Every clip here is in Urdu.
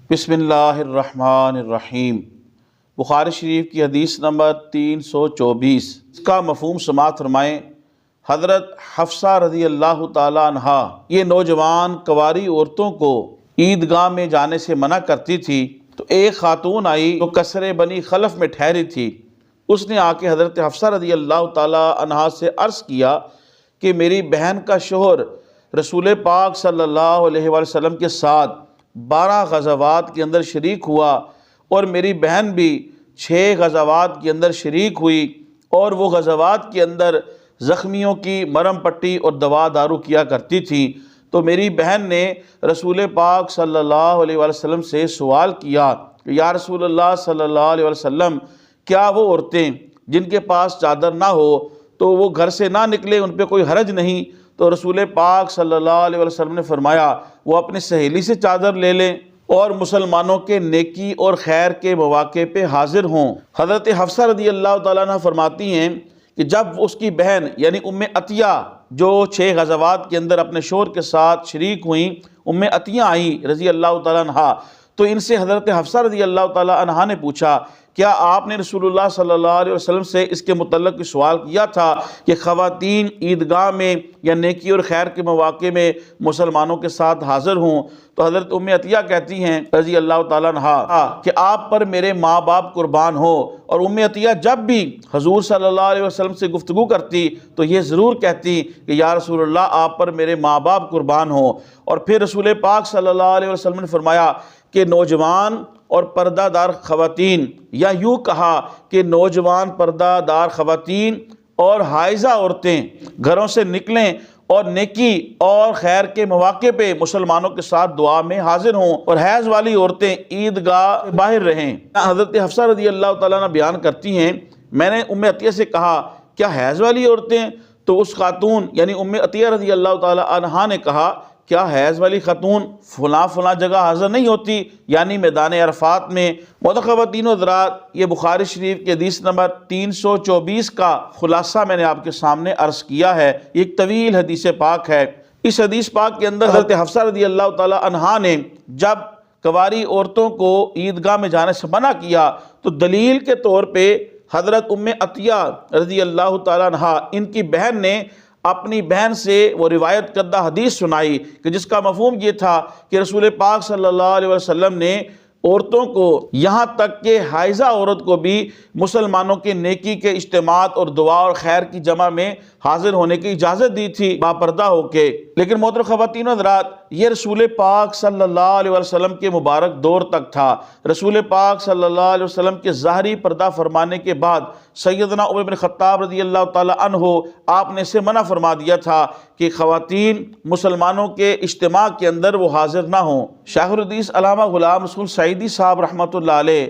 بسم اللہ الرحمن الرحیم۔ بخاری شریف کی حدیث نمبر 324، اس کا مفہوم سماعت فرمائیں۔ حضرت حفصہ رضی اللہ تعالی عنہا یہ نوجوان کنواری عورتوں کو عیدگاہ میں جانے سے منع کرتی تھی، تو ایک خاتون آئی جو قصر بنی خلف میں ٹھہری تھی۔ اس نے آ کے حضرت حفصہ رضی اللہ تعالی عنہا سے عرض کیا کہ میری بہن کا شوہر رسول پاک صلی اللہ علیہ وآلہ وسلم کے ساتھ 12 غزوات کے اندر شریک ہوا، اور میری بہن بھی 6 غزوات کے اندر شریک ہوئی، اور وہ غزوات کے اندر زخمیوں کی مرہم پٹی اور دوا دارو کیا کرتی تھی۔ تو میری بہن نے رسول پاک صلی اللہ علیہ وآلہ وسلم سے سوال کیا کہ یا رسول اللہ صلی اللہ علیہ وآلہ وسلم، کیا وہ عورتیں جن کے پاس چادر نہ ہو تو وہ گھر سے نہ نکلے، ان پہ کوئی حرج نہیں؟ تو رسول پاک صلی اللہ علیہ وسلم نے فرمایا وہ اپنی سہیلی سے چادر لے لیں اور مسلمانوں کے نیکی اور خیر کے مواقع پہ حاضر ہوں۔ حضرت حفصہ رضی اللہ تعالیٰ عنہ فرماتی ہیں کہ جب اس کی بہن یعنی ام عطیہ جو 6 غزوات کے اندر اپنے شوہر کے ساتھ شریک ہوئیں، ام عطیہ آئیں رضی اللہ تعالیٰ عنہ، تو ان سے حضرت حفصہ رضی اللہ تعالیٰ عنہ نے پوچھا کیا آپ نے رسول اللہ صلی اللہ علیہ وسلم سے اس کے متعلق سوال کیا تھا کہ خواتین عیدگاہ میں یا نیکی اور خیر کے مواقع میں مسلمانوں کے ساتھ حاضر ہوں؟ تو حضرت ام عطیہ کہتی ہیں رضی اللہ تعالیٰ عنہ کہ آپ پر میرے ماں باپ قربان ہو۔ اور ام عطیہ جب بھی حضور صلی اللہ علیہ وسلم سے گفتگو کرتی تو یہ ضرور کہتی کہ یا رسول اللہ آپ پر میرے ماں باپ قربان ہو۔ اور پھر رسول پاک صلی اللہ علیہ وسلم نے فرمایا کہ نوجوان اور پردہ دار خواتین، یا یوں کہا کہ نوجوان پردہ دار خواتین اور حائضہ عورتیں گھروں سے نکلیں اور نیکی اور خیر کے مواقع پہ مسلمانوں کے ساتھ دعا میں حاضر ہوں، اور حیض والی عورتیں عیدگاہ باہر رہیں۔ حضرت حفصہ رضی اللہ تعالیٰ عنہ بیان کرتی ہیں میں نے ام عطیہ سے کہا کیا حیض والی عورتیں؟ تو اس خاتون یعنی ام عطیہ رضی اللہ تعالیٰ عنہ نے کہا کیا حیض والی خاتون فلاں جگہ حاضر نہیں ہوتی، یعنی میدان عرفات میں؟ خواتین و حضرات، یہ بخاری شریف کی حدیث نمبر 324 کا خلاصہ میں نے آپ کے سامنے عرض کیا ہے۔ ایک طویل حدیث پاک ہے۔ اس حدیث پاک کے اندر حضرت حفصہ رضی اللہ تعالی عنہا نے جب کنواری عورتوں کو عیدگاہ میں جانے سے منع کیا تو دلیل کے طور پہ حضرت ام عطیہ رضی اللہ تعالی عنہا ان کی بہن نے اپنی بہن سے وہ روایت کردہ حدیث سنائی کہ جس کا مفہوم یہ تھا کہ رسول پاک صلی اللہ علیہ وسلم نے عورتوں کو یہاں تک کہ حائضہ عورت کو بھی مسلمانوں کے نیکی کے اجتماعات اور دعا اور خیر کی جمع میں حاضر ہونے کی اجازت دی تھی باپردہ ہو کے۔ لیکن محترم خواتین و حضرات، یہ رسول پاک صلی اللہ علیہ وسلم کے مبارک دور تک تھا۔ رسول پاک صلی اللہ علیہ وسلم کے ظاہری پردہ فرمانے کے بعد سیدنا عمر بن خطاب رضی اللہ تعالی عنہ آپ نے اسے منع فرما دیا تھا کہ خواتین مسلمانوں کے اجتماع کے اندر وہ حاضر نہ ہوں۔ شیخ الحدیث علامہ غلام رسول سعیدی صاحب رحمۃ اللہ علیہ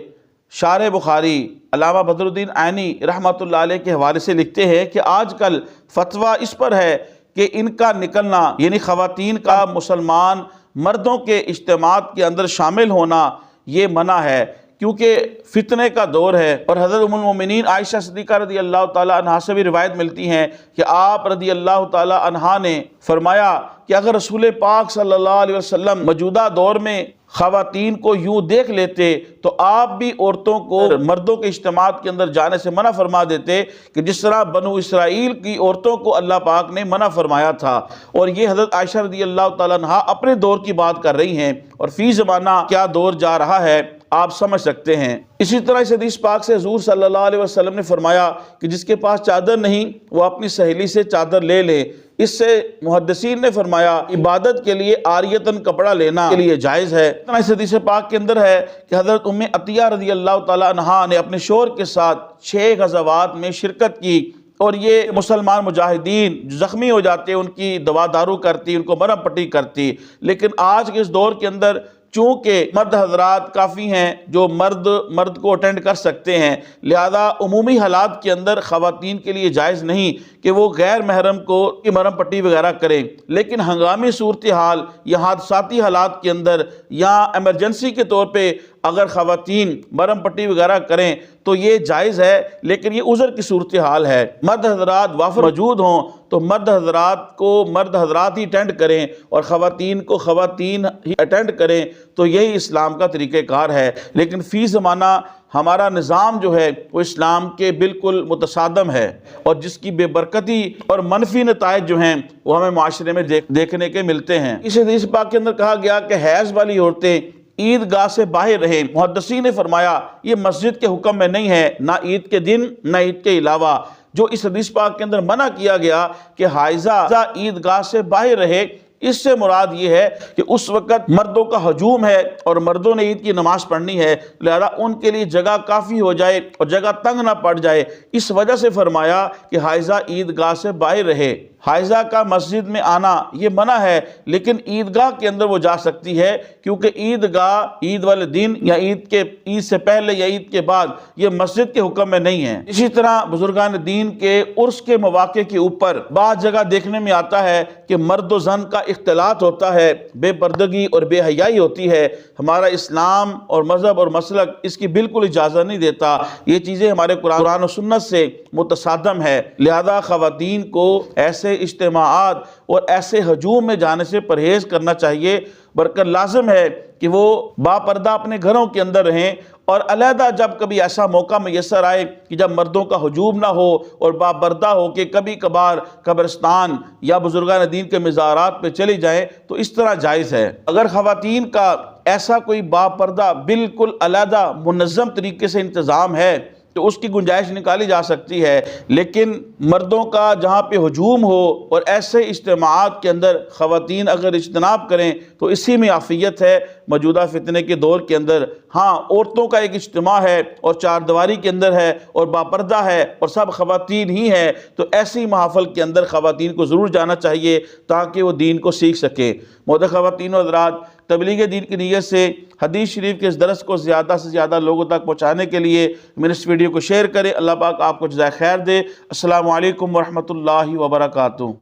شارح بخاری علامہ بدر الدین عینی رحمۃ اللہ علیہ کے حوالے سے لکھتے ہیں کہ آج کل فتویٰ اس پر ہے کہ ان کا نکلنا یعنی خواتین کا مسلمان مردوں کے اجتماعات کے اندر شامل ہونا یہ منع ہے، کیونکہ فتنے کا دور ہے۔ اور حضرت ام المومنین عائشہ صدیقہ رضی اللہ تعالی عنہا سے بھی روایت ملتی ہیں کہ آپ رضی اللہ تعالی عنہا نے فرمایا کہ اگر رسول پاک صلی اللہ علیہ وسلم موجودہ دور میں خواتین کو یوں دیکھ لیتے تو آپ بھی عورتوں کو مردوں کے اجتماعات کے اندر جانے سے منع فرما دیتے کہ جس طرح بنو اسرائیل کی عورتوں کو اللہ پاک نے منع فرمایا تھا۔ اور یہ حضرت عائشہ رضی اللہ تعالیٰ عنہا اپنے دور کی بات کر رہی ہیں، اور فی زمانہ کیا دور جا رہا ہے آپ سمجھ سکتے ہیں۔ اسی طرح اس حدیث پاک سے حضور صلی اللہ علیہ وسلم نے فرمایا کہ جس کے پاس چادر نہیں وہ اپنی سہیلی سے چادر لے لے۔ اس سے محدثین نے فرمایا عبادت کے لیے عاریتاً کپڑا لینا کے لیے جائز ہے۔ اس حدیث پاک کے اندر ہے کہ حضرت ام عطیہ رضی اللہ تعالی عنہا نے اپنے شوہر کے ساتھ 6 غزوات میں شرکت کی، اور یہ مسلمان مجاہدین جو زخمی ہو جاتے ان کی دوا دارو کرتی، ان کو مرہم پٹی کرتی۔ لیکن آج کے اس دور کے اندر چونکہ مرد حضرات کافی ہیں جو مرد کو اٹینڈ کر سکتے ہیں، لہذا عمومی حالات کے اندر خواتین کے لیے جائز نہیں کہ وہ غیر محرم کو مرہم پٹی وغیرہ کریں۔ لیکن ہنگامی صورتحال یا حادثاتی حالات کے اندر یا ایمرجنسی کے طور پہ اگر خواتین مرہم پٹی وغیرہ کریں تو یہ جائز ہے، لیکن یہ عذر کی صورتحال ہے۔ مرد حضرات وافر موجود ہوں تو مرد حضرات ہی اٹینڈ کریں اور خواتین کو خواتین ہی اٹینڈ کریں، تو یہی اسلام کا طریقہ کار ہے۔ لیکن فی زمانہ ہمارا نظام جو ہے وہ اسلام کے بالکل متصادم ہے، اور جس کی بے برکتی اور منفی نتائج جو ہیں وہ ہمیں معاشرے میں دیکھنے کے ملتے ہیں۔ اس حدیث پاک کے اندر کہا گیا کہ حیض والی عورتیں عیدگاہ سے باہر رہیں۔ محدثین نے فرمایا یہ مسجد کے حکم میں نہیں ہے، نہ عید کے دن نہ عید کے علاوہ۔ جو اس حدیث پاک کے اندر منع کیا گیا کہ حائضہ عیدگاہ سے باہر رہے، اس سے مراد یہ ہے کہ اس وقت مردوں کا ہجوم ہے اور مردوں نے عید کی نماز پڑھنی ہے، لہذا ان کے لیے جگہ کافی ہو جائے اور جگہ تنگ نہ پڑ جائے، اس وجہ سے فرمایا کہ حائضہ عیدگاہ سے باہر رہے۔ حائضہ کا مسجد میں آنا یہ منع ہے، لیکن عیدگاہ کے اندر وہ جا سکتی ہے، کیونکہ عیدگاہ عید والے دن یا عید سے پہلے یا عید کے بعد یہ مسجد کے حکم میں نہیں ہے۔ اسی طرح بزرگان دین کے عرس کے مواقع کے اوپر بعض جگہ دیکھنے میں آتا ہے کہ مرد و زن کا اختلاط ہوتا ہے، بے پردگی اور بے حیائی ہوتی ہے۔ ہمارا اسلام اور مذہب اور مسلک اس کی بالکل اجازت نہیں دیتا، یہ چیزیں ہمارے قرآن و سنت سے متصادم ہے، لہذا خواتین کو ایسے اجتماعات اور ایسے ہجوم میں جانے سے پرہیز کرنا چاہیے، بلکہ لازم ہے کہ وہ باپردہ اپنے گھروں کے اندر رہیں، اور علیحدہ جب کبھی ایسا موقع میسر آئے کہ جب مردوں کا ہجوم نہ ہو اور باپردہ ہو کہ کبھی کبھار قبرستان یا بزرگان دین کے مزارات پہ چلی جائیں، تو اس طرح جائز ہے۔ اگر خواتین کا ایسا کوئی باپردہ بالکل علیحدہ منظم طریقے سے انتظام ہے تو اس کی گنجائش نکالی جا سکتی ہے، لیکن مردوں کا جہاں پہ ہجوم ہو اور ایسے اجتماعات کے اندر خواتین اگر اجتناب کریں تو اسی میں عافیت ہے۔ موجودہ فتنے کے دور کے اندر ہاں عورتوں کا ایک اجتماع ہے اور چار دیواری کے اندر ہے اور باپردہ ہے اور سب خواتین ہی ہیں، تو ایسی محافل کے اندر خواتین کو ضرور جانا چاہیے تاکہ وہ دین کو سیکھ سکیں۔ محترم خواتین و حضرات، تبلیغ دین کی نیت سے حدیث شریف کے اس درس کو زیادہ سے زیادہ لوگوں تک پہنچانے کے لیے میرے اس ویڈیو کو شیئر کریں۔ اللہ پاک آپ کو جزائے خیر دے۔ السلام علیکم ورحمۃ اللہ وبرکاتہ۔